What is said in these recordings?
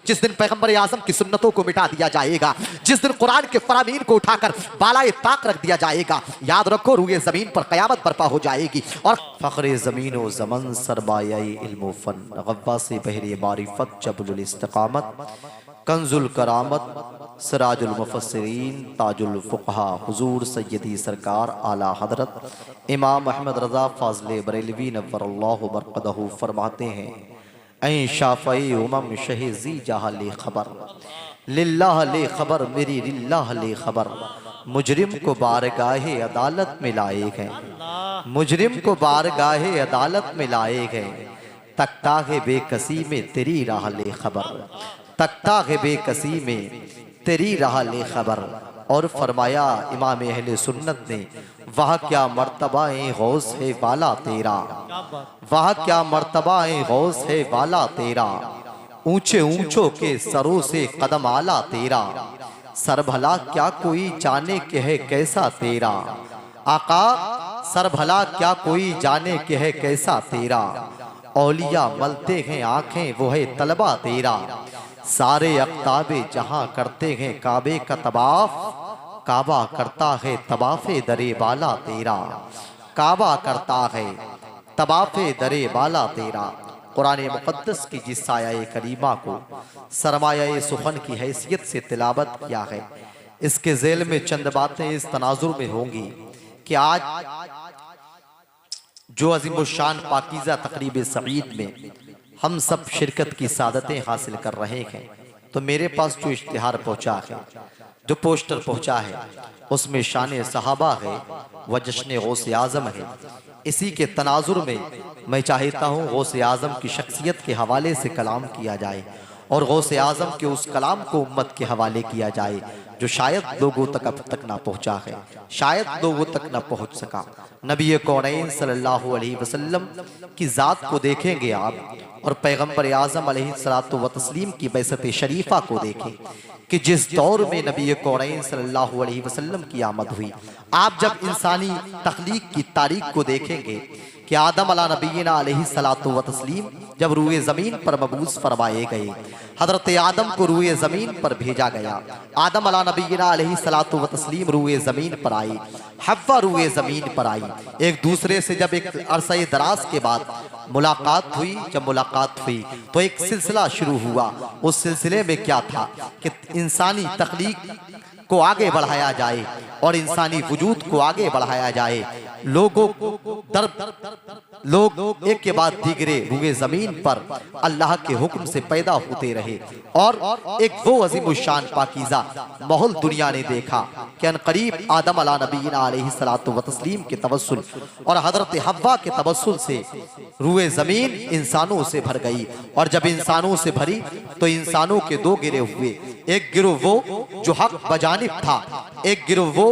जिस दिन पैगंबर आजम की सुन्नतों को मिटा दिया जाएगा, जिस दिन कुरान के फरामीन को उठाकर बालाए ताक रख दिया जाएगा, याद रखो रूए जमीन पर कयामत बर्पा हो जाएगी। और फखरे जमीन व ज़मन सरमाया इल्म फन गव्वासे बहरे मारिफत जबलुल इस्तिकामत कंजुल करामत सिराजुल मुफस्सिरीन ताजुल फुक़हा हुजूर सय्यदी सरकार आला हजरत इमाम अहमद रज़ा फ़ाज़िल बरेलवी नव्वरल्लाहु मरक़दहू फरमाते हैं, ऐ शाफ़ई उमम शहीज़ी जहाँ ले खबर लिल्लाह ले खबर मेरी लिल्लाह ले खबर, मुजरिम को बारगाहे अदालत में लाए गए, मुजरिम को बारगाहे अदालत में लाए गए, तख्ताग़े बेकसी में तेरी राह ले खबर, तख्ताग़े बेकसी में तेरी राह ले खबर। और फरमाया इमाम अहले सुन्नत ने, वह क्या मर्तबा-ए गौस है वाला तेरा, वह क्या मर्तबा-ए गौस है वाला तेरा, ऊंचे ऊंचों के सरों से कदम आला तेरा, सर भला क्या कोई जाने के है कैसा तेरा, आका सर भला क्या कोई जाने के है कैसा तेरा, औलिया मलते हैं आंखें वो है तलबा तेरा, सारे अख्ताबे जहां करते हैं काबे का तवाफ, काबा करता है तवाफे दरे बाला तेरा, काबा करता है तवाफे दरे बाला तेरा। कुरान मुक़द्दस की जिस आया करीमा को सरमाया सुखन की हैसियत से तिलावत किया है, इसके ज़ेल में चंद बातें इस तनाजुर में होंगी कि आज जो अज़ीमुश्शान पाकीज़ा तक़रीब सईद में हम सब शिरकत की सादतें हासिल कर रहे हैं, तो मेरे पास जो इश्तिहार पहुंचा है, जो पोस्टर पहुंचा है, उसमें शान सहाबा है व जश्न गौसे आज़म है। इसी के तनाजुर में मैं चाहता हूँ गौसे आज़म की शख्सियत के हवाले से कलाम किया जाए और गौसे आज़म के उस कलाम को उम्मत के हवाले किया जाए जो शायद लोगों तक अब तक ना पहुँचा है, शायद लोगों तक ना पहुँच सका। नबी कौनैन सल्लल्लाहु अलैहि वसल्लम की ज़ात को देखेंगे आप और पैगम्बर आज़म अलैहिस्सलातु व तस्लीम की बैसत शरीफा को देखें कि जिस दौर में नबी कौनैन सल्लल्लाहु अलैहि वसल्लम की आमद हुई, आप जब इंसानी तख्लीक की तारीख को देखेंगे कि आदम अला नबीना अलैहिस्सलातु व तस्लीम जब रूए ज़मीन पर मबूस फरमाए गए, हज़रत आदम को रूए ज़मीन पर भेजा गया, आदम अला नबीना अलैहिस्सलातु व तस्लीम रूए ज़मीन पर आई, हव्वा रूए ज़मीन पर आई। एक दूसरे से जब एक अरसे दराज के बाद मुलाकात हुई, जब मुलाकात हुई तो एक सिलसिला शुरू हुआ। उस सिलसिले में क्या था कि इंसानी तख्लीक को आगे बढ़ाया जाए और इंसानी वजूद को आगे बढ़ाया जाए। लोग एक के बाद दीगरे रूए जमीन पर अल्लाह के हुक्म से पैदा होते रहे और एक वो अज़ीमुश्शान पाकीज़ा माहौल दुनिया ने देखा कि अनकरीब आदम अला नबीना अलैहिस्सलातु व तस्लीम के तवस्सुल और हज़रत हव्वा के तवस्सुल से रूए ज़मीन इंसानों से भर गई। और जब इंसानों से भरी तो इंसानों के दो गिरोह हुए, एक गिरोह वो जो हक बजानिब था, एक गिरोह वो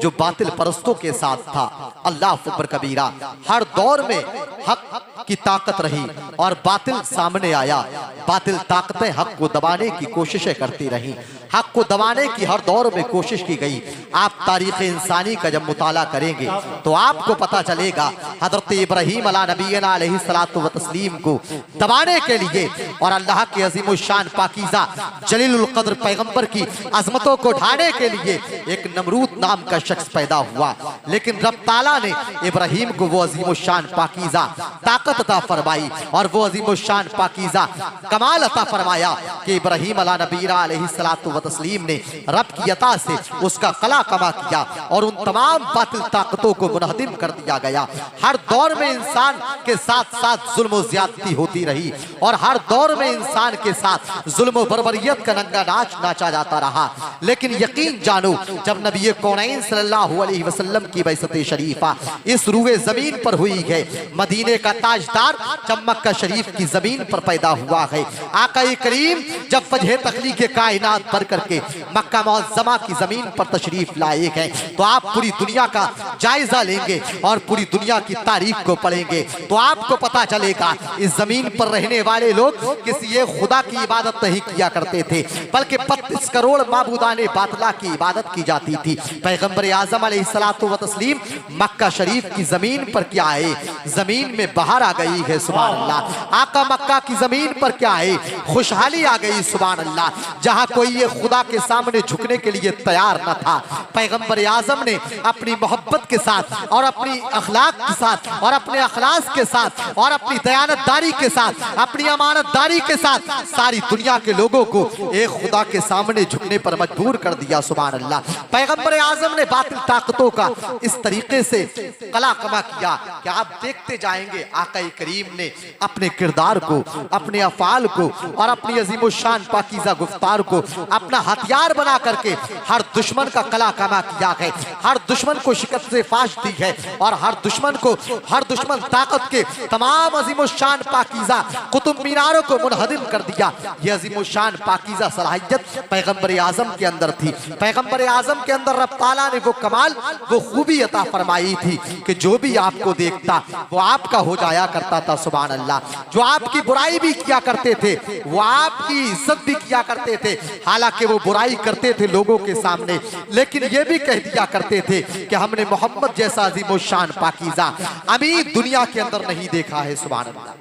जो बातिल परस्तों के साथ था। अल्लाह अकबर कबीरा। हर दौर में हक की ताकत रही और बातिल सामने आया, बातिल ताकतें हक को दबाने की कोशिशें करती रहीं, हक को दबाने की हर दौर में कोशिश की गई। आप तारीख इंसानी का जब मुताला करेंगे तो आपको पता चलेगा हज़रत इब्राहीम अला नबीना अलैहिस्सलातु व तस्लीम को दबाने के लिए और अल्लाह के अज़ीमुश्शान पाकीज़ा जलीलुल क़द्र पैगंबर की अज़मतों को ढाने के लिए एक नमरूद नाम का शख्स पैदा हुआ। लेकिन रब ताला ने इब्राहीम को वो अज़ीमुश्शान पाकीज़ा ताकत अता फरमाई और वो अज़ीमुश्शान पाकीज़ा कमाल अता फरमाया कि इब्राहीम अला नबीना अलैहिस्सलातु व तस्लीम ने रब की अता से उसका कला कमा किया और उन तमाम बातिल ताकतों को मुनहदिम कर दिया गया। हर दौर में इंसान के साथ साथ जुल्म और ज़्यादती होती रही और हर दौर में इंसान के साथ जुल्म और बर्बरियत का नंगा नाच नाचा जाता रहा। लेकिन यकीन जानो जब नबी कौनैन सल्लल्लाहु अलैहि वसल्लम की बैसत शरीफा इस रूए जमीन पर हुई है, मदीने का ताजदार जब मक्का शरीफ की जमीन पर पैदा हुआ है, आका करीम जब वजह तख्लीक कायनात पर करके मक्का मुअज़्ज़मा की जमीन पर तशरीफ लाए गए तो आप पूरी दुनिया का जायजा लेंगे और पूरी दुनिया की तारीख को पढ़ेंगे तो आपको पता चलेगा इस जमीन पर रहने वाले लोग किसी एक खुदा की इबादत नहीं किया करते थे, बल्कि 32 करोड़ माबूदाने बातिला की इबादत की जाती थी। पैगंबर आज़म अलैहिस्सलातु व तस्लीम मक्का शरीफ की जमीन पर क्या है, जमीन में बाहर आ गई है। सुभान अल्लाह। आका मक्का की जमीन पर क्या है, खुशहाली आ गई। सुभान अल्लाह, जहां कोई ये खुदा के सामने झुकने के लिए तैयार न था, पैगंबर आजम ने अपनी मोहब्बत के साथ और अपनी अखलाक के साथ और अपने अखलास के साथ और अपनी दयानतदारी के साथ, अपनी अमानतदारी के साथ सारी दुनिया के लोगों को एक खुदा के सामने झुकने पर मजबूर कर दिया। सुभान अल्लाह। पैगंबर आजम ने बातिल ताकतों का इस तरीके से कला कमा किया कि आप देखते जाएंगे आका करीम ने अपने किरदार को, अपने अफाल को और अपनी अजीम शान पाकीज़ा गुफ्तार को अपना हथियार बना करके हर दुश्मन का कला कमा किया है, हर दुश्मन को शिकस्त से फाश दी है और हर दुश्मन ताकत के तमाम अजीम शान पाकीज़ा कुतुब मीनारों को मुनहदिम कर दिया। ये अजीम शान पाकीज़ा सलाहियत पैगंबर आजम के अंदर थी। पैगंबर आजम के अंदर रब ताला ने वो कमाल, वो खूबी अता फरमाई थी कि जो भी आपको देखता वो आपका हो जाया करता था। सुभान अल्लाह। जो आपकी बुराई भी किया करते थे वो आपकी इज्जत भी किया करते थे, हालांकि वो बुराई करते थे लोगों के सामने, लेकिन ये भी कह दिया करते थे कि हमने मोहम्मद जैसा अजीम शान पाकीज़ा अमीर दुनिया के अंदर नहीं देखा है। सुभान अल्लाह।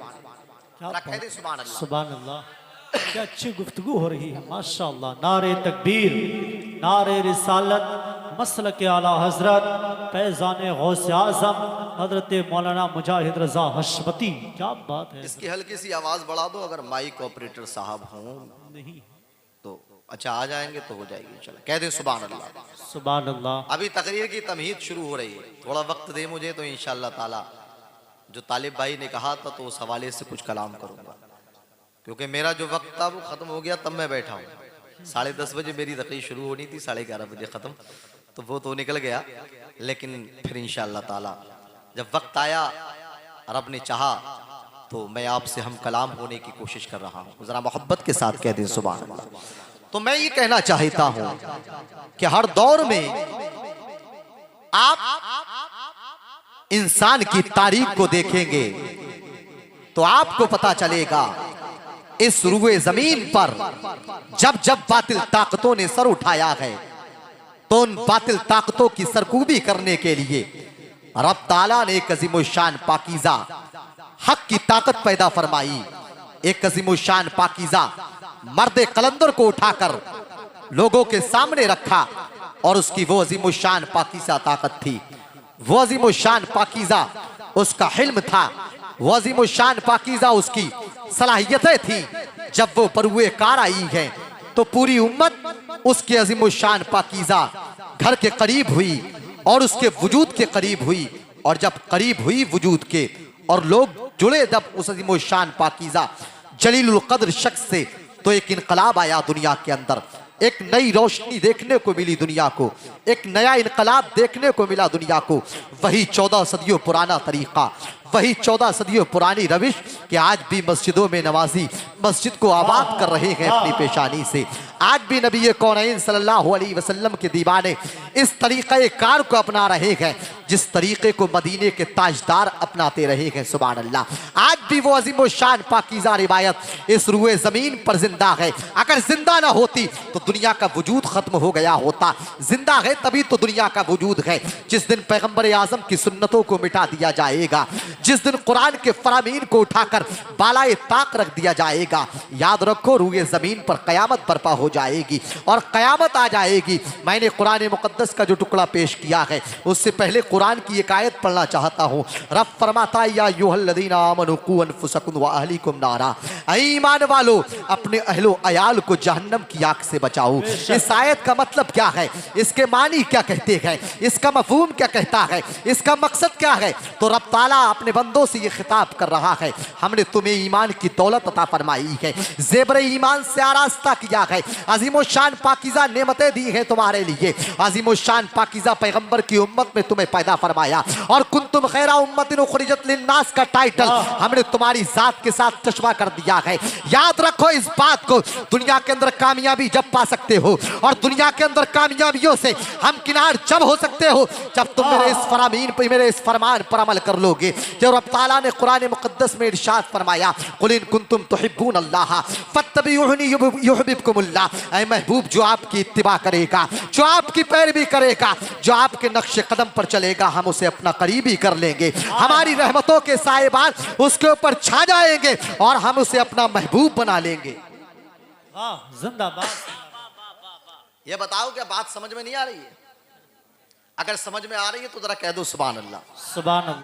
सुभान अल्लाह। क्या अच्छी गुफ्तगू हो रही है माशाअल्लाह। नारे तकबीर, नारे रिसालत, मसलक आला हजरत फैज़ान गौस आज़म हजरत मौलाना मुजाहिद रजा हशमती। क्या बात है। इसकी हल्की सी आवाज बढ़ा दो, अगर माइक ऑपरेटर साहब हों नहीं तो अच्छा आ जाएंगे तो हो जाएगी। चलो कह दे सुभान अल्लाह। सुभान अल्लाह। अभी तकरीर की तमहीद शुरू हो रही है, थोड़ा वक्त दे मुझे तो इंशाअल्लाह ताला जो तालिब भाई ने कहा था तो उस हवाले से कुछ कलाम करूंगा, क्योंकि मेरा जो वक्त था वो खत्म हो गया, तब मैं बैठा हूँ। 10:30 बजे मेरी तकरीर शुरू होनी थी, 11:30 बजे खत्म, तो वो तो निकल गया। लेकिन फिर इंशाअल्लाह ताला जब वक्त आया, रब ने चाहा तो मैं आपसे हम कलाम होने की कोशिश कर रहा हूँ। जरा मोहब्बत के साथ कह दें सुभान अल्लाह। तो मैं ये कहना चाहता हूँ कि हर दौर में आप इंसान की तारीख को देखेंगे तो आपको पता चलेगा इस रुए जमीन पर जब जब बातिल ताकतों ने सर उठाया है तो उन बातिल ताकतों की सरकूबी करने के लिए रब ताला ने एक अज़ीमुश्शान पाकीज़ा हक की ताकत पैदा फरमाई। एक अज़ीमुश्शान पाकीज़ा मर्दे कलंदर को उठाकर लोगों के सामने रखा और उसकी वो अज़ीमुश्शान पाकीज़ा ताकत थी, वो अज़ीमुश्शान पाकीज़ा उसका हिल्म था, वो अज़ीमुश्शान पाकीज़ा उसकी सलाहियतें थी। जब वो बरुए कार आई है तो पूरी उम्मत उसके अज़ीमुश्शान पाकीज़ा घर के करीब हुई और उसके वजूद के करीब हुई, और जब करीब हुई वजूद के और लोग जुड़े जब उस अज़ीमुश्शान पाकीज़ा जलीलुल क़द्र शख्स से, तो एक इनकलाब आया दुनिया के अंदर, एक नई रोशनी देखने को मिली दुनिया को, एक नया इनकलाब देखने को मिला दुनिया को। वही 14 सदियों पुराना तरीका, वही 14 सदियों पुरानी रविश कि आज भी मस्जिदों में नमाजी मस्जिद को आबाद कर रहे हैं अपनी पेशानी से। आज भी नबी कौनैन सल्लल्लाहु अलैहि वसल्लम के दीवाने इस तरीक़े कार को अपना रहे हैं जिस तरीके को मदीने के ताजदार अपनाते रहे हैं। सुभान अल्लाह। आज भी वो अज़ीमुश्शान पाकीज़ा रिवायत इस रुए ज़मीन पर जिंदा है। अगर जिंदा ना होती तो दुनिया का वजूद ख़त्म हो गया होता, जिंदा है तभी तो दुनिया का वजूद है। जिस दिन पैगंबर आज़म की सुन्नतों को मिटा दिया जाएगा, जिस दिन कुरान के फरामीन को उठाकर बालाए ताक रख दिया जाएगा, याद रखो रुए ज़मीन पर क़यामत बर्पा हो जाएगी और क़यामत आ जाएगी। मैंने कुरान मुक़द्दस का जो टुकड़ा पेश किया है उससे पहले कुरान की एक आयत पढ़ना चाहता हूँ। रब फरमाता या अय्युहल्लज़ीना आमनू क़ू अनफुसकुम व अहलीकुम नारा, ऐ ईमान वालो अपने अहलो अयाल को जहन्नम की आग से बचाओ। इस आयत का मतलब क्या है, इसके मानी क्या कहते हैं, इसका मफ़हूम क्या कहता है, इसका मकसद क्या है? तो रब ताला अपने बंदों से ये खिताब कर रहा है, हमने तुम्हें ईमान की दौलत अता फरमाई है, ज़ेबर ईमान से आरास्ता किया है, अज़ीमुश्शान पाकीज़ा नेमतें दी हैं तुम्हारे लिए, अज़ीमुश्शान पाकीज़ा पैगंबर की उम्मत में तुम्हें पैदा फरमाया और कुंतुम खैरा उम्मतिन उखरिजत लिन्नास का टाइटल हमने तुम्हारी जात के साथ चश्मा कर दिया है। याद रखो इस बात को, दुनिया के अंदर कामयाबी जब पा सकते हो और दुनिया के अंदर कामयाबियों से हम किनार जब हो सकते हो जब तुम मेरे इस फरामीन पर, मेरे इस फरमान पर अमल कर लोगे। जब रब ताला ने कुरान मुक़द्दस में इरशाद फरमाया कुल इन कुंतुम तुहिब्बून अल्लाह फत्तबिऊनी युहिब्बुकुमुल्लाह, ऐ महबूब जो आपकी इत्तिबा करेगा, जो आपकी पैरवी करेगा, जो आपके नक्शे कदम पर चलेगा, हम उसे अपना करीबी कर लेंगे, हमारी रहमतों के साएबान उसके ऊपर छा जाएंगे और हम उसे अपना महबूब बना लेंगे। वाह जिंदाबाद। ये बताओ क्या बात समझ में नहीं आ रही है? अगर समझ में आ रही है तो जरा कह दो सुभान अल्लाह। सुभान अल्लाह।